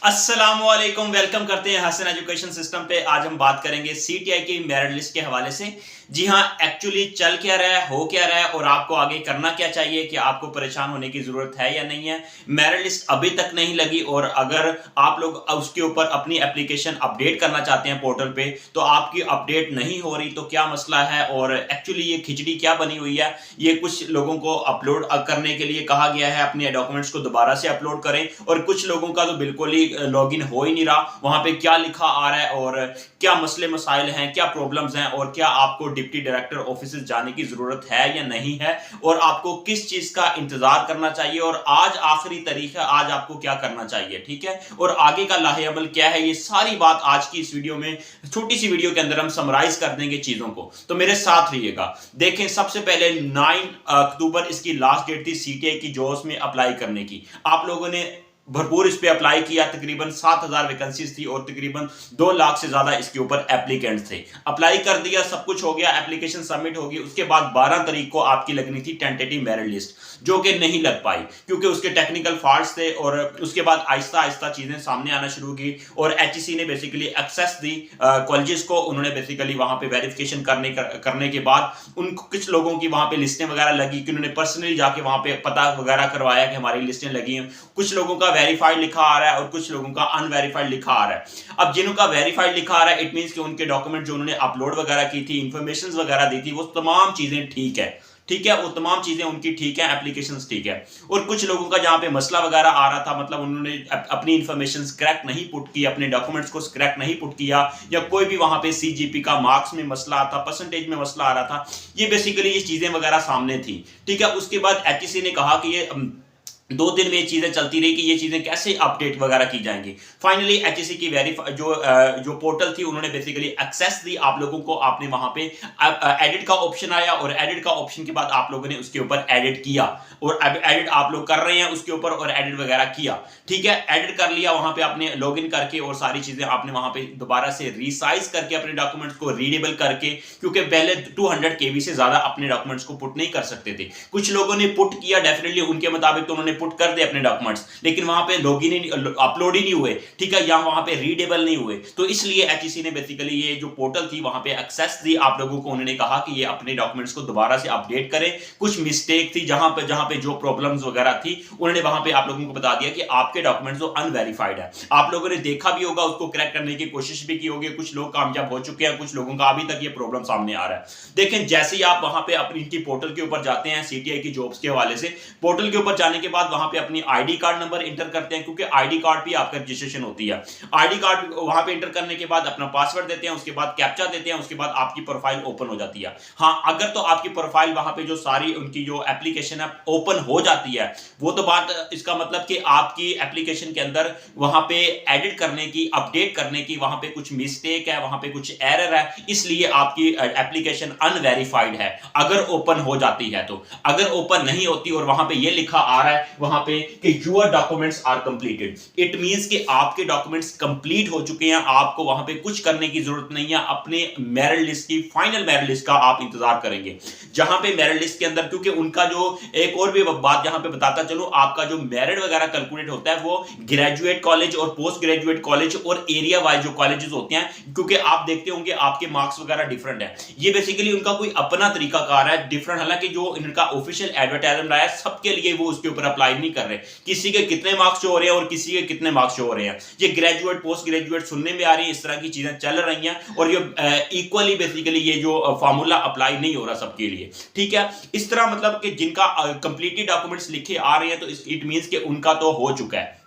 अस्सलामुअलैकुम, वेलकम करते हैं हसन एजुकेशन सिस्टम पे। आज हम बात करेंगे सीटीआई की मेरिट लिस्ट के हवाले से। जी हाँ, एक्चुअली चल क्या रहा है, हो क्या रहा है और आपको आगे करना क्या चाहिए, कि आपको परेशान होने की जरूरत है या नहीं है। मेरिट लिस्ट अभी तक नहीं लगी और अगर आप लोग उसके ऊपर अपनी एप्लीकेशन अपडेट करना चाहते हैं पोर्टल पे, तो आपकी अपडेट नहीं हो रही, तो क्या मसला है और एक्चुअली ये खिचड़ी क्या बनी हुई है। ये कुछ लोगों को अपलोड करने के लिए कहा गया है, अपने डॉक्यूमेंट्स को दोबारा से अपलोड करें, और कुछ लोगों का तो बिल्कुल ही लॉगिन हो ही नहीं रहा। वहां पे क्या लिखा आ रहा है और क्या मसले मसाइल हैं, क्या प्रॉब्लम्स हैं, और क्या आपको डिप्टी डायरेक्टर ऑफिस जाने की जरूरत है या नहीं है, और आपको किस चीज का इंतजार करना चाहिए, और आज आखिरी तारीख है, आज आपको क्या करना चाहिए। ठीक है, और आगे का लाहे अमल क्या है, ये सारी बात आज की इस वीडियो में, छोटी सी वीडियो के अंदर हम समराइज कर देंगे चीजों को। तो मेरे साथ रहिएगा। देखें, सबसे पहले 9 अक्टूबर इसकी लास्ट डेट थी सीटीआई की जॉब्स में अप्लाई करने की। आप लोगों ने भरपूर इस पे अप्लाई किया। तकरीबन 7000 वैकेंसीज थी और तकरीबन 2 लाख से ज्यादा इसके ऊपर एप्लीकेंट्स थे। अप्लाई कर दिया, सब कुछ हो गया, एप्लीकेशन सबमिट होगी। उसके बाद 12 तारीख को आपकी लगनी थी टेंटेटिव मेरिट लिस्ट, जो कि नहीं लग पाई क्योंकि उसके टेक्निकल फॉल्ट्स थे। और उसके बाद आहिस्ता आहिस्ता चीजें सामने आना शुरू की और एचईसी ने बेसिकली एक्सेस दी कॉलेजेस को। उन्होंने बेसिकली वहां पे वेरिफिकेशन करने के बाद उन कुछ लोगों की वहां पे लिस्टें वगैरह लगी कि उन्होंने पर्सनली जाके वहां पे पता वगैरह करवाया कि हमारी लिस्टें लगी हैं। कुछ लोगों का वेरीफाइड लिखा आ रहा है और कुछ लोगों का अनवेरीफाइड लिखा आ रहा है। अब जिनका वेरीफाइड लिखा आ रहा है, इट मींस कि उनके डॉक्यूमेंट जो उन्होंने अपलोड वगैरह की थी, इंफॉर्मेशन वगैरह दी थी, वो तमाम चीजें ठीक है। ठीक है, वो तमाम चीजें उनकी ठीक है, एप्लीकेशंस ठीक है। और कुछ लोगों का जहां पे मसला वगैरह आ रहा था, मतलब उन्होंने अपनी इंफॉर्मेशन करेक्ट नहीं पुट की, अपने डॉक्यूमेंट्स को करेक्ट नहीं पुट किया, या कोई भी वहां पे सीजीपी का मार्क्स में मसला आता, परसेंटेज में मसला आ रहा था, ये बेसिकली ये चीजें वगैरह सामने थी। ठीक है, उसके बाद एचईसी ने कहा कि ये 2 दिन में ये चीजें चलती रही कि ये चीजें कैसे अपडेट वगैरह की जाएंगी। फाइनली एचईसी की जो पोर्टल थी, उन्होंने बेसिकली एक्सेस दी आप लोगों को। आपने वहां पे एडिट का ऑप्शन आया और एडिट का ऑप्शन के बाद आप लोगों ने उसके ऊपर एडिट किया, और एडिट आप लोग कर रहे हैं उसके ऊपर, और एडिट वगैरह किया। ठीक है, एडिट कर लिया, वहां पे आपने लॉग इन करके और सारी चीजें आपने वहां पे दोबारा से रिसाइज करके अपने डॉक्यूमेंट्स को रीडेबल करके, क्योंकि पहले 200 केबी से ज्यादा अपने डॉक्यूमेंट्स को पुट नहीं कर सकते थे। कुछ लोगों ने पुट किया, डेफिनेटली उनके मुताबिक तो उन्होंने पुट कर दे अपने डॉक्यूमेंट्स, लेकिन वहां पे लॉगिन ही अपलोड ही नहीं हुए। ठीक है, या वहां पे रीडेबल नहीं हुए। तो इसलिए एचईसी ने बेसिकली ये जो पोर्टल थी वहां पे एक्सेस दी आप लोगों को। उन्होंने कहा कि ये अपने डॉक्यूमेंट्स को दोबारा से अपडेट करें। कुछ मिस्टेक थी जहां पे जो प्रॉब्लम्स वगैरह थी, उन्होंने वहां पे आप लोगों को बता दिया कि आपके डॉक्यूमेंट्स जो अनवेरीफाइड है। आप लोगों ने देखा भी होगा, उसको क्रैक करने की कोशिश भी की होगी। कुछ लोग कामयाब हो चुके हैं, कुछ लोगों का अभी तक ये प्रॉब्लम सामने आ रहा है। देखें, जैसे ही आप वहां पे अपनी इनकी पोर्टल के ऊपर जाते हैं सीटीआई की जॉब्स के हवाले से, पोर्टल के ऊपर जाने के बाद वहां पे अपनी आईडी कार्ड नंबर इंटर करते हैं, क्योंकि आईडी कार्ड भी आपका रजिस्ट्रेशन होती है। आईडी कार्ड वहां पे इंटर करने के बाद अपना पासवर्ड देते हैं, उसके बाद कैप्चा देते हैं, उसके बाद आपकी प्रोफाइल ओपन हो जाती है। हाँ, अगर तो आपकी प्रोफाइल वहां पे जो सारी उनकी जो एप्लीकेशन है ओपन हो जाती है, वो तो बात, इसका मतलब कि आपकी एप्लीकेशन के अंदर वहां पे एडिट करने की, अपडेट करने की वहां पे कुछ मिस्टेक है, वहां पे कुछ एरर है, इसलिए आपकी एप्लीकेशन अनवेरीफाइड है। अगर ओपन हो जाती है तो, अगर ओपन नहीं होती और वहां पे ये लिखा आ रहा है वहां पे कि your documents are completed, it means कि आपके डॉक्यूमेंट्स कंप्लीट हो चुके हैं। आपको वहां पे कुछ करने की जरूरत नहीं है। अपने मेरिट लिस्ट की, फाइनल मेरिट लिस्ट का आप इंतजार करेंगे, जहां पे मेरिट लिस्ट के अंदर, क्योंकि उनका जो एक और भी बात जहां पे बताता चलो, आपका जो मेरिट वगैरह कैलकुलेट होता है वो ग्रेजुएट कॉलेज और पोस्ट ग्रेजुएट कॉलेज और एरिया वाइज जो कॉलेजेस होते हैं, क्योंकि आप देखते होंगे आपके मार्क्स वगैरह डिफरेंट है। ये बेसिकली उनका कोई अपना तरीका कार है डिफरेंट। हालांकि जो इनका ऑफिशियल एडवर्टाइजमेंट आया सबके लिए, वो उसके ऊपर अप्लाई नहीं कर रहे। किसी के कितने मार्क्स शो हो रहे हैं और किसी के कितने मार्क्स शो हो रहे हैं, ये ग्रेजुएट पोस्ट ग्रेजुएट सुनने में आ रही है, इस तरह की चीजें चल रही हैं, और ये इक्वली बेसिकली ये जो फार्मूला अप्लाई नहीं हो रहा सबके लिए। ठीक है, इस तरह मतलब कि जिनका कंप्लीटली डॉक्यूमेंट्स लिखे आ रहे हैं, तो इट मींस कि उनका तो हो चुका है,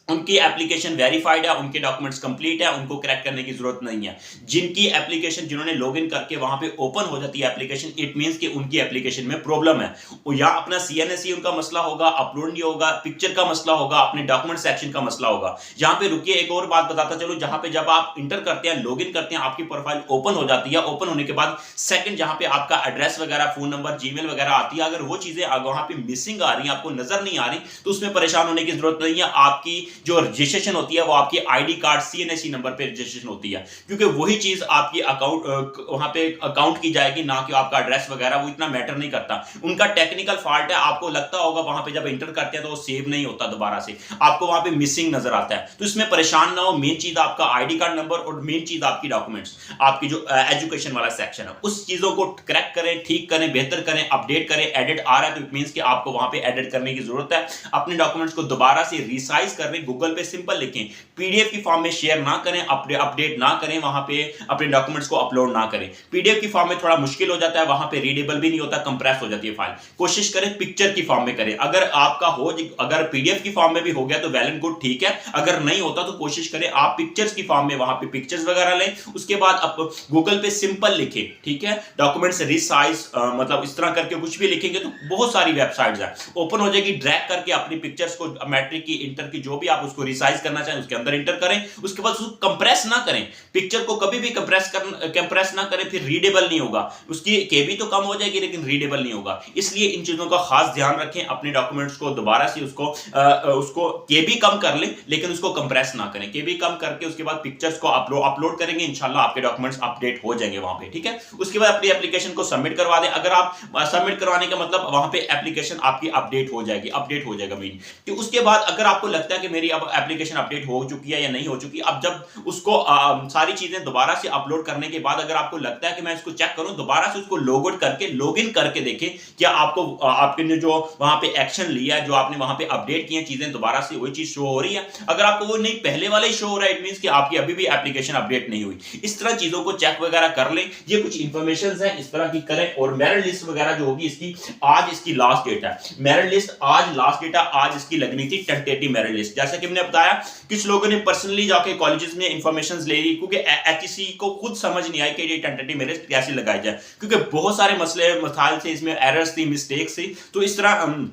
उनकी एप्लीकेशन वेरीफाइड है, उनके डॉक्यूमेंट्स कंप्लीट है, उनको क्रैक करने की जरूरत नहीं है। जिनकी एप्लीकेशन, जिन्होंने लॉगिन करके वहां पे ओपन हो जाती है एप्लीकेशन, इट मींस कि उनकी एप्लीकेशन में प्रॉब्लम है, या अपना सीएनएसई उनका मसला होगा, अपलोड नहीं होगा, पिक्चर का मसला होगा, अपने डॉक्यूमेंट सेक्शन का मसला होगा। जहां पे रुकिए, एक और बात बताता चलो, जहां पे जब आप इंटर करते हैं, लॉगिन करते हैं, आपकी प्रोफाइल ओपन हो जाती है। ओपन होने के बाद सेकंड जहां पे आपका एड्रेस वगैरह, फोन नंबर, जीमेल वगैरह आती है, अगर वो चीजें वहां पे मिसिंग आ रही है, आपको नजर नहीं आ रही, तो उसमें परेशान होने की जरूरत नहीं है। आपकी जो रजिस्ट्रेशन होती है वो आपकी आईडी कार्ड सीएनएससी नंबर पे रजिस्ट्रेशन होती है, क्योंकि वही चीज आपकी अकाउंट वहां पे अकाउंट की जाएगी, ना कि आपका एड्रेस वगैरह वो इतना मैटर नहीं करता। उनका टेक्निकल फॉल्ट है, आपको लगता होगा वहां पे जब इंटर करते हैं तो वो सेव नहीं होता, दोबारा से आपको वहां पे मिसिंग नजर आता है। तो इसमें परेशान ना हो, मेन चीज आपका आईडी कार्ड नंबर और मेन चीज आपकी डॉक्यूमेंट्स, आपकी जो एजुकेशन वाला सेक्शन है उस चीजों को क्रैक करें, ठीक करें, बेहतर करें, अपडेट करें। एडिट आ रहा है तो इट मींस कि आपको वहां पे एडिट करने की जरूरत है। अपने डॉक्यूमेंट्स को दोबारा से रिसाइज करें, गूगल पे सिंपल लिखें, पीडीएफ की फॉर्म में शेयर ना करें, अपडेट ना करें, वहां पे अपने डॉक्यूमेंट्स को अपलोड ना करें। पीडीएफ की फॉर्म में थोड़ा मुश्किल हो जाता है, वहां पे रीडेबल भी नहीं होता, कंप्रेस हो जाती है फाइल। कोशिश करें पिक्चर की फॉर्म में करें। अगर आपका हो, अगर पीडीएफ की फॉर्म में भी हो गया तो वेल एंड गुड, ठीक है। अगर नहीं होता तो कोशिश करें आप पिक्चर्स की फॉर्म में वहां पे पिक्चर्स वगैरह लें, उसके बाद आप गूगल पे सिंपल लिखें, ठीक है, डॉक्यूमेंट्स रिसाइज, मतलब इस तरह करके कुछ भी लिखेंगे तो बहुत सारी वेबसाइट्स हैं, ओपन हो जाएगी। ड्रैग करके अपनी पिक्चर्स को, मैट्रिक की, इंटर की, जो भी आप उसको रिसाइज करना चाहें उसके अंदर इंटर करें। उसके बाद उसको कंप्रेस ना करें, पिक्चर को कभी भी कंप्रेस ना करें, फिर रीडेबल नहीं होगा। उसकी केबी तो कम हो जाएगी लेकिन रीडेबल नहीं होगा। इसलिए इन चीजों का खास ध्यान रखें। अपने डॉक्यूमेंट्स को दोबारा से उसको केबी कम कर लें, लेकिन उसको कंप्रेस ना करें। केबी कम करके उसके बाद पिक्चर्स को अपलोड करेंगे, इंशाल्लाह आपके डॉक्यूमेंट्स अपडेट हो जाएंगे वहां पे, ठीक है। उसके बाद अपनी एप्लीकेशन को सबमिट करवा दें। अगर आप सबमिट करवाने का मतलब वहां पे एप्लीकेशन आपकी अपडेट हो जाएगी, अपडेट हो जाएगा मीन कि उसके बाद अगर आपको लगता है कि मेरी अब एप्लीकेशन अपडेट हो चुकी है या नहीं हो चुकी, अब जब उसको सारी चीजें दोबारा से अपलोड करने के बाद अगर आपको लगता है कि मैं इसको चेक करूं, दोबारा से उसको लॉग आउट करके लॉगिन करके देखें क्या आपको आपने जो वहां पे एक्शन लिया है, जो आपने वहां पे अपडेट किए चीजें, दोबारा से वही चीज शो हो रही है। अगर आपको वो नहीं पहले वाला ही शो हो रहा है, इट मींस कि आपकी अभी भी एप्लीकेशन अपडेट नहीं हुई। इस तरह चीजों को चेक वगैरह कर लें। ये कुछ इंफॉर्मेशन है, इस तरह की करें। और मेरिट लिस्ट वगैरह जो होगी इसकी, आज इसकी लास्ट डेट है। मेरिट लिस्ट आज लास्ट डेट है, आज इसकी लगनी थी टेंटेटिव मेरिट लिस्ट। जैसा कि मैंने बताया, कुछ लोगों ने पर्सनली जाके कॉलेजेस में इंफॉर्मेशन ले ली, क्योंकि एचईसी को खुद समझ नहीं आई कि ये टेंटेटिव मेरिट लिस्ट कैसे लगाई जाए, क्योंकि बहुत सारे मसले मसाइल थे इसमें, एरर्स थी, मिस्टेक्स थी। तो इस तरह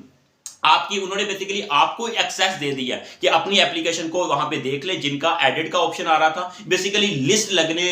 आपकी उन्होंने बेसिकली आपको एक्सेस दे दिया कि अपनी एप्लीकेशन को वहां पे देख ले। जिनका एडिट का ऑप्शन आ रहा था, बेसिकली लिस्ट लगने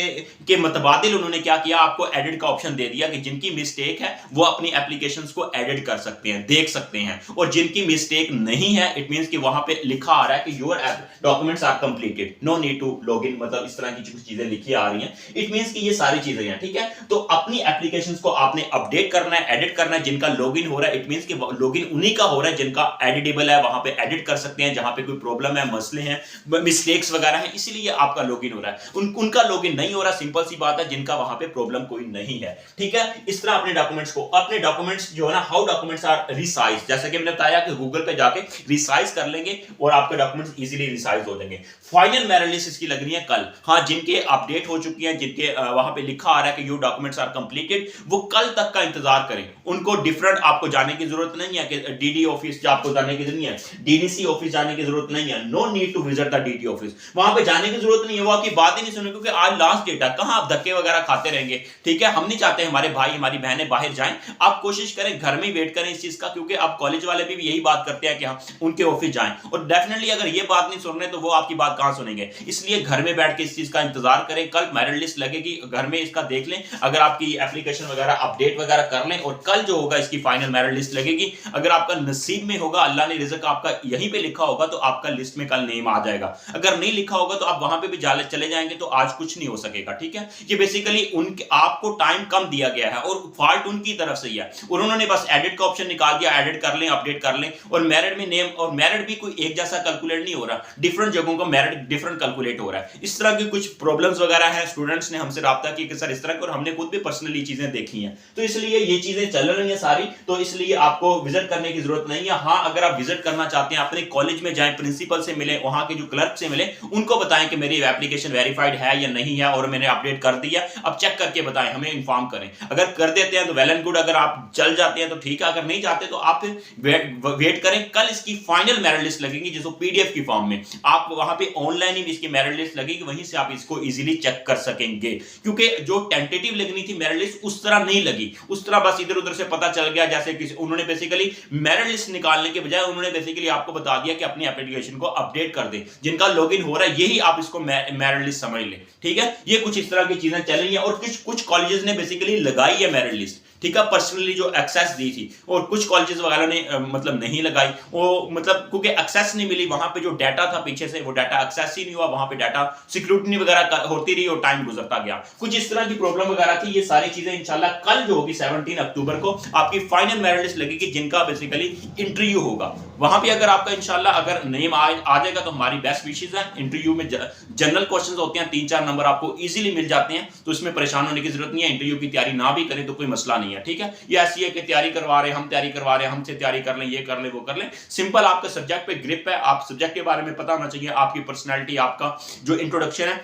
के मुतबादिल उन्होंने क्या किया, आपको एडिट का ऑप्शन दे दिया कि जिनकी मिस्टेक है वो अपनी एप्लीकेशंस को एडिट कर सकते हैं, देख सकते हैं। और जिनकी मिस्टेक नहीं है, इट मींस कि वहां पे लिखा आ रहा है कि your documents are completed, no need to log in, मतलब इस तरह की कुछ चीजें लिखी आ रही हैं। इट मींस कि ये सारी चीजें हैं, ठीक है। तो अपनी एप्लीकेशंस को आपने अपडेट करना है, एडिट करना है। जिनका लॉगिन हो रहा है, इट मींस कि लॉगिन उन्हीं का हो रहा है जिनका एडिटेबल है, वहां पे एडिट कर सकते हैं। जहां पे कोई प्रॉब्लम है, मसले हैं, मिस्टेक्स वगैरह हैं, इसीलिए आपका लॉगिन हो रहा है। उनका लॉगिन नहीं हो रहा, सिंपल सी बात है, जिनका वहां पे प्रॉब्लम कोई नहीं है, ठीक है। इस तरह अपने डॉक्यूमेंट्स को, अपने डॉक्यूमेंट्स जो है ना, हाउ डॉक्यूमेंट्स आर रिसाइज, जैसा कि मैंने बताया कि गूगल पे जाके रिसाइज कर लेंगे और आपके डॉक्यूमेंट्स इजीली रिसाइज हो जाएंगे। फाइनल मेरिट लिस्ट इसकी लगनी है कल। हाँ, जिनके अपडेट हो चुकी हैं, जिनके वहां पे लिखा आ रहा है कि योर डॉक्यूमेंट्स आर कंप्लीटेड, वो कल तक का इंतजार करें। उनको डिफरेंट आपको जाने की जरूरत नहीं है कि डीडी ऑफिस आपको जाने की नहीं है, डीडीसी ऑफिस जाने की जरूरत नहीं है। No need to visit the DD office, वहां पे जाने की जरूरत नहीं है। वो आपकी बात ही नहीं सुने, क्योंकि आज लास्ट डेट है। कहां आप धक्के वगैरह खाते रहेंगे, ठीक है। हम नहीं चाहते हमारे भाई हमारी बहनें बाहर जाएं। आप कोशिश करें घर में ही वेट करें इस चीज का, क्योंकि आप कॉलेज वाले भी यही बात करते हैं कि हम उनके ऑफिस जाएं। और डेफिनेटली अगर ये बात नहीं सुन रहे तो वो आपकी बात कहां सुनेंगे। इसलिए घर में बैठ के इस चीज का इंतजार करें। कल मेरिट लिस्ट लगेगी, घर में इसका देख लें। अगर आपकी एप्लीकेशन वगैरह अपडेट वगैरह कर लें, और कल जो होगा इसकी फाइनल मेरिट लिस्ट लगेगी। अगर आपका नसीब में होगा, अल्लाह ने रिज़्क आपका यहीं पे लिखा होगा, तो आपका लिस्ट में कल नेम आ जाएगा। अगर नहीं लिखा होगा तो आप वहां पे भी चले जाएंगे, तो आज कुछ नहीं हो सकेगा, ठीक है। ये बेसिकली उनके आपको टाइम कम दिया गया है और फॉल्ट उनकी तरफ से ही है। उन्होंने बस एडिट का ऑप्शन निकाल दिया, एडिट कर लें, अपडेट कर लें। और मेरिट में नेम, और मेरिट भी कोई एक जैसा कैलकुलेट नहीं हो रहा, डिफरेंट जगहों का मेरिट डिफरेंट कैलकुलेट हो रहा है। इस तरह की कुछ प्रॉब्लम्स वगैरह हैं। स्टूडेंट्स ने हमसे राब्ता किया कि सर इस तरह, और हमने खुद भी पर्सनली चीजें देखी हैं। तो इसलिए ये चीजें चल रही हैं सारी, तो इसलिए आपको विजिट करने की जरूरत नहीं है। हाँ, अगर आप विजिट करना चाहते हैं, अपने कॉलेज में जाएं, प्रिंसिपल से मिले, वहां के जो क्लर्क से मिले, उनको बताएं कि मेरी एप्लीकेशन वेरीफाइड है या नहीं है और मैंने अपडेट कर दिया। अब चेक करके बताएं, हमें इन्फॉर्म करें। अगर कर देते हैं तो वेल एंड गुड, अगर आप चल जाते हैं तो ठीक है, अगर नहीं जाते तो आप वेट करें। कल इसकी फाइनल मेरिट लिस्ट लगेगी, जिसको पीडीएफ की फॉर्म में आप वहां पे ऑनलाइन ही इसकी मेरिट लिस्ट लगेगी, वहीं से आप इसको इजीली चेक कर सकेंगे। क्योंकि जो टेंटेटिव लगनी थी मेरिट लिस्ट, उस तरह नहीं लगी। उस तरह बस इधर उधर से पता चल गया, जैसे कि उन्होंने बेसिकली मेरिट लिस्ट निकालने के बजाय उन्होंने बेसिकली आपको बता दिया कि अपनी एप्लीकेशन को अपडेट कर दें। जिनका लॉगिन हो रहा है, यही आप इसको मेरिट लिस्ट समझ लें, ठीक है। ये कुछ इस तरह की चीजें चल रही हैं। और कुछ कॉलेजेस ने बेसिकली लगाई है मेरिट लिस्ट, ठीक है, पर्सनली जो एक्सेस दी थी, और कुछ कॉलेजेस वगैरह ने मतलब नहीं लगाई, वो मतलब क्योंकि एक्सेस नहीं मिली, वहां पे जो डाटा था पीछे से वो डाटा एक्सेस ही नहीं हुआ, वहां पे डाटा सिक्योरिटी वगैरह होती रही और टाइम गुजरता गया, कुछ इस तरह की प्रॉब्लम वगैरह थी। ये सारी चीजें इंशाल्लाह कल जो होगी 17 अक्टूबर को आपकी फाइनल मेरिट लिस्ट लगेगी, जिनका बेसिकली इंटरव्यू होगा। वहां पे अगर आपका इंशाल्लाह अगर नेम आ जाएगा तो हमारी बेस्ट विशेष है। इंटरव्यू में जनरल क्वेश्चंस होते हैं, 3-4 नंबर आपको इजीली मिल जाते हैं, तो इसमें परेशान होने की जरूरत नहीं है। इंटरव्यू की तैयारी ना भी करें तो कोई मसला नहीं है, ठीक है। ये ऐसी है कि तैयारी करवा रहे हैं, हम तैयारी करवा रहे हैं, हमसे तैयारी कर लें, ये कर लें, वो कर लें। सिंपल आपका सब्जेक्ट पे ग्रिप है, आप सब्जेक्ट के बारे में पता होना चाहिए, आपकी पर्सनैलिटी, आपका जो इंट्रोडक्शन है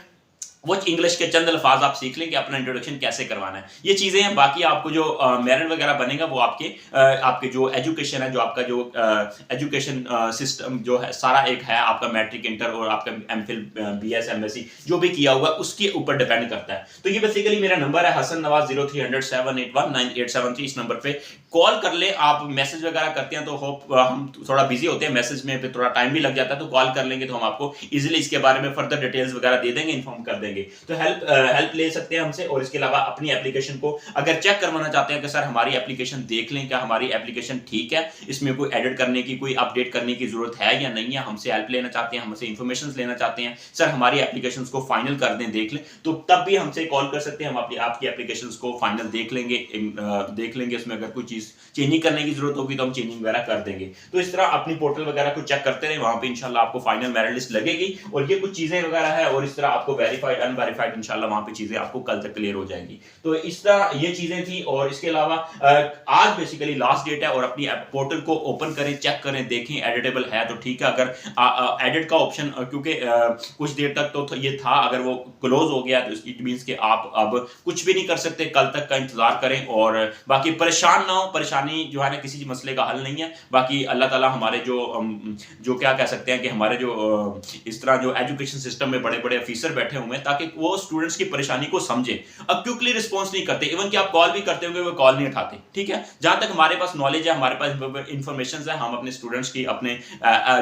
वो इंग्लिश के चंद अल्फाज आप सीख लें कि अपना इंट्रोडक्शन कैसे करवाना है, ये चीजें हैं। बाकी आपको जो मेरिट वगैरह बनेगा वो आपके जो एजुकेशन है, जो आपका जो एजुकेशन सिस्टम जो है सारा एक है, आपका मैट्रिक, इंटर और आपका एमफिल, बीएस, एमएससी जो भी किया हुआ उसके ऊपर डिपेंड करता है। तो ये बेसिकली मेरा नंबर है हसन नवाज 03007819 इस नंबर पे कॉल कर ले। आप मैसेज वगैरह करते हैं तो होप हम थोड़ा बिजी होते हैं, मैसेज में पे थोड़ा टाइम भी लग जाता है, तो कॉल कर लेंगे तो हम आपको इजीली इसके बारे में फर्दर डिटेल्स वगैरह दे देंगे, इन्फॉर्म कर देंगे। तो हेल्प ले सकते हैं हमसे। और इसके अलावा अपनी एप्लीकेशन को अगर चेक करवाना चाहते हैं कि सर हमारी एप्लीकेशन देख लें, क्या हमारी एप्लीकेशन ठीक है, इसमें कोई एडिट करने की, कोई अपडेट करने की जरूरत है या नहीं है, हमसे हेल्प लेना चाहते हैं, हमसे इंफॉर्मेशन लेना चाहते हैं, सर हमारी एप्लीकेशन को फाइनल कर दें, देख लें, तो तब भी हमसे कॉल कर सकते हैं। हम आपकी एप्लीकेशन को फाइनल देख लेंगे, इसमें अगर कोई चीज चेंजिंग करने की जरूरत होगी तो हम चेंजिंग वगैरह कर देंगे। तो इस तरह अपनी पोर्टल वगैरह को चेक करते रहे, वहां पे इंशाल्लाह आपको फाइनल मेरिट लिस्ट लगेगी। और ये कुछ चीजें वगैरह है, और इस तरह आपको वेरीफाइड अनवेरीफाइड इंशाल्लाह वहां पे चीजें आपको कल तक क्लियर हो जाएंगी। तो इस तरह ये चीजें थी। और इसके अलावा आज बेसिकली लास्ट डेट है, और अपनी पोर्टल को ओपन करें, चेक करें, देखें एडिटेबल है तो ठीक है। अगर एडिट का ऑप्शन, क्योंकि कुछ देर तक तो ये था, अगर वो क्लोज हो गया तो इट मींस कि आप अब कुछ भी नहीं कर सकते, कल तक का इंतजार करें। और बाकी परेशान ना हो, परेशानी जो है ना किसी मसले का हल नहीं है। बाकी अल्लाह ताला हमारे जो क्या कह सकते हैं कि हमारे जो इस तरह जो एजुकेशन सिस्टम में बड़े बड़े ऑफिसर बैठे हुए हैं, ताकि वो स्टूडेंट्स की परेशानी को समझे। अब क्विकली रिस्पॉन्स नहीं करते, इवन कि आप कॉल भी करते होंगे वो कॉल नहीं उठाते, ठीक है। जहां तक हमारे पास नॉलेज है, हमारे पास इंफॉर्मेशन है, हम अपने स्टूडेंट्स की, अपने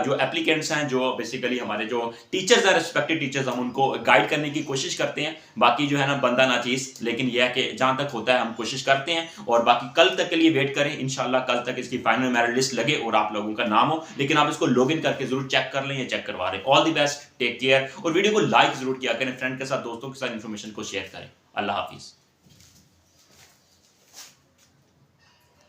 जो एप्लीकेंट्स हैं, जो बेसिकली हमारे जो टीचर्स हैं, रिस्पेक्टेड टीचर्स, हम उनको गाइड करने की कोशिश करते हैं। बाकी जो है ना बंदा ना चीज, लेकिन यह है कि जहां तक होता है हम कोशिश करते हैं। और बाकी कल तक के लिए वेट करें, इंशाल्लाह कल तक इसकी फाइनल मेरिट लिस्ट लगे और आप लोगों का नाम हो। लेकिन आप इसको लॉगिन करके जरूर चेक कर लें, या चेक करवा रहे हैं। All the best, take care. और वीडियो को लाइक जरूर किया करें, फ्रेंड के साथ, दोस्तों के साथ इन्फॉर्मेशन को शेयर करें। अल्लाह हाफिज।